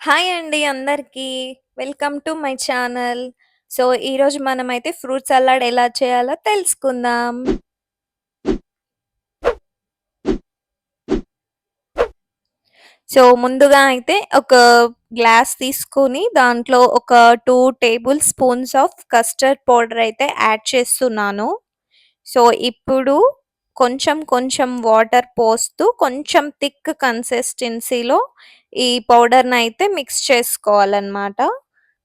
Hi అండి అందరికీ. Welcome to my channel. So, ఈరోజు మనమైతే ఫ్రూట్ సలాడ్ ఎలా చేయాలో తెలుసుకుందాం. సో, ముందుగా అయితే ఒక గ్లాస్ తీసుకొని దాంట్లో ఒక 2 table spoons of custard powder అయితే యాడ్ చేస్తున్నాను. సో, ఇప్పుడు కొంచెం కొంచెం వాటర్ పోస్తూ కొంచెం థిక్ కన్సిస్టెన్సీలో ఈ పౌడర్‌నయితే మిక్స్ చేసుకోవాలనమాట.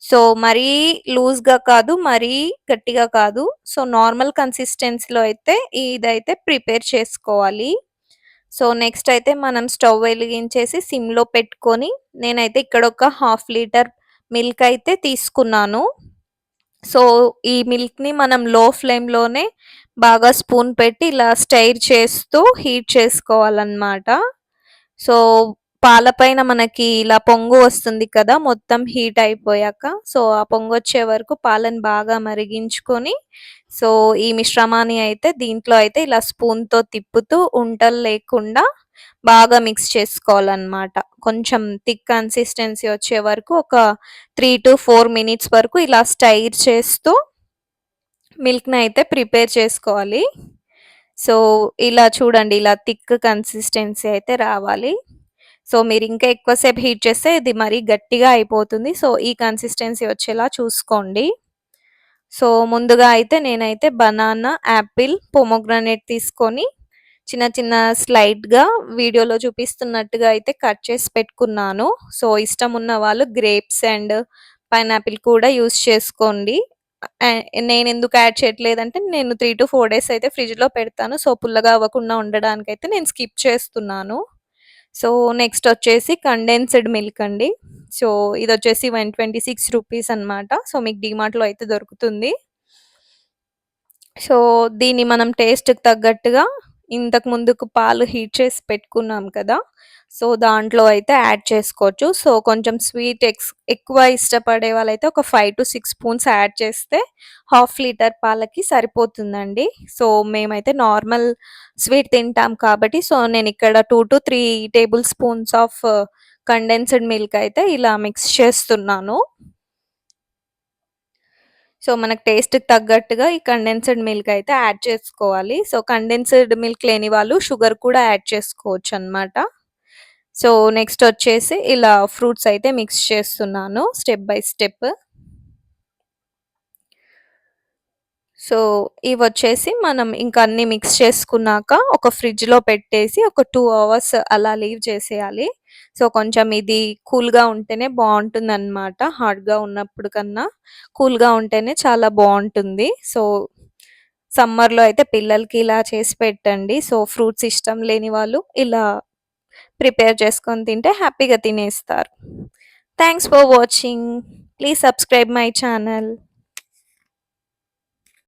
సో, మరీ లూజ్‌గా కాదు, మరీ గట్టిగా కాదు. సో, నార్మల్ కన్సిస్టెన్సీలో అయితే ఇదైతే ప్రిపేర్ చేసుకోవాలి. సో, నెక్స్ట్ అయితే మనం స్టవ్ వెలిగించేసి సిమ్‌లో పెట్టుకొని నేనైతే ఇక్కడ ఒక హాఫ్ లీటర్ మిల్క్ అయితే తీసుకున్నాను. సో, ఈ మిల్క్‌ని మనం లో ఫ్లేమ్‌లోనే బాగా స్పూన్ పెట్టి ఇలా స్టైర్ చేస్తూ హీట్ చేసుకోవాలనమాట. సో, పాల పైన మనకి ఇలా పొంగు వస్తుంది కదా! మొత్తం హీట్ అయిపోయాక. సో, ఆ పొంగొచ్చే వరకు పాలను బాగా మరిగించుకొని, సో, ఈ మిశ్రమాన్ని అయితే దీంట్లో అయితే ఇలా స్పూన్‌తో తిప్పుతూ ఉండలు లేకుండా బాగా మిక్స్ చేసుకోవాలనమాట. కొంచెం థిక్ కన్సిస్టెన్సీ వచ్చే వరకు ఒక 3-4 మినిట్స్ వరకు ఇలా స్టైర్ చేస్తూ మిల్క్‌నయితే ప్రిపేర్ చేసుకోవాలి. సో, ఇలా చూడండి ఇలా థిక్ కన్సిస్టెన్సీ అయితే రావాలి. సో, మీరింకా ఎక్కువ సేపు హీట్ చేస్తే ఇది మరీ గట్టిగా అయిపోతుంది. సో, ఈ కన్సిస్టెన్సీ వచ్చేలా చూసుకోండి. సో, ముందుగా అయితే నేనైతే బనానా, యాపిల్, పొమోగ్రానేట్ తీసుకొని చిన్న చిన్న స్లైడ్‌గా వీడియోలో చూపిస్తున్నట్టుగా అయితే కట్ చేసి పెట్టుకున్నాను. సో, ఇష్టం ఉన్న వాళ్ళు గ్రేప్స్ అండ్ పైనాపిల్ కూడా యూజ్ చేసుకోండి. నేనెందుకు యాడ్ చేయట్లేదంటే నేను 3-4 డేస్ అయితే ఫ్రిడ్జ్‌లో పెడతాను. సో, పుల్లగా అవ్వకుండా ఉండడానికైతే నేను స్కిప్ చేస్తున్నాను. సో, నెక్స్ట్ వచ్చేసి కండెన్స్డ్ మిల్క్ అండి. సో, ఇదొచ్చేసి 126 రూపీస్ అనమాట. సో, మీకు డీమార్ట్‌లో అయితే దొరుకుతుంది. సో, దీన్ని మనం టేస్ట్‌కి తగ్గట్టుగా ఇంతకు ముందుకు పాలు హీట్ చేసి పెట్టుకున్నాం కదా! సో, దాంట్లో అయితే యాడ్ చేసుకోవచ్చు. సో, కొంచెం స్వీట్ ఎక్కువ ఇష్టపడే వాళ్ళైతే ఒక 5-6 స్పూన్స్ యాడ్ చేస్తే హాఫ్ లీటర్ పాలకి సరిపోతుందండి. సో, మేమైతే నార్మల్ స్వీట్ తింటాం కాబట్టి సో, నేనిక్కడ 2-3 table spoons of condensed milk అయితే ఇలా మిక్స్ చేస్తున్నాను. సో, మనకు టేస్ట్‌కి తగ్గట్టుగా ఈ కండెన్స్డ్ మిల్క్ అయితే యాడ్ చేసుకోవాలి. సో, కండెన్స్డ్ మిల్క్ లేని వాళ్ళు షుగర్ కూడా యాడ్ చేసుకోవచ్చనమాట. సో, నెక్స్ట్ వచ్చేసి ఇలా ఫ్రూట్స్ అయితే మిక్స్ చేస్తున్నాను స్టెప్ బై స్టెప్. సో, ఇవొచ్చేసి మనం ఇంక అన్నీ మిక్స్ చేసుకున్నాక ఒక ఫ్రిడ్జ్‌లో పెట్టేసి ఒక 2 అవర్స్ అలా లీవ్ చేసేయాలి. సో, కొంచెం ఇది కూల్‌గా ఉంటేనే బావుంటుందనమాట. హాట్‌గా ఉన్నప్పుడు కన్నా కూల్‌గా ఉంటేనే చాలా బావుంటుంది. సో, సమ్మర్‌లో అయితే పిల్లలకి ఇలా చేసి పెట్టండి. సో, ఫ్రూట్స్ ఇష్టం లేని వాళ్ళు ఇలా ప్రిపేర్ చేసుకొని తింటే హ్యాపీగా తినేస్తారు. Thanks for watching. Please subscribe my channel.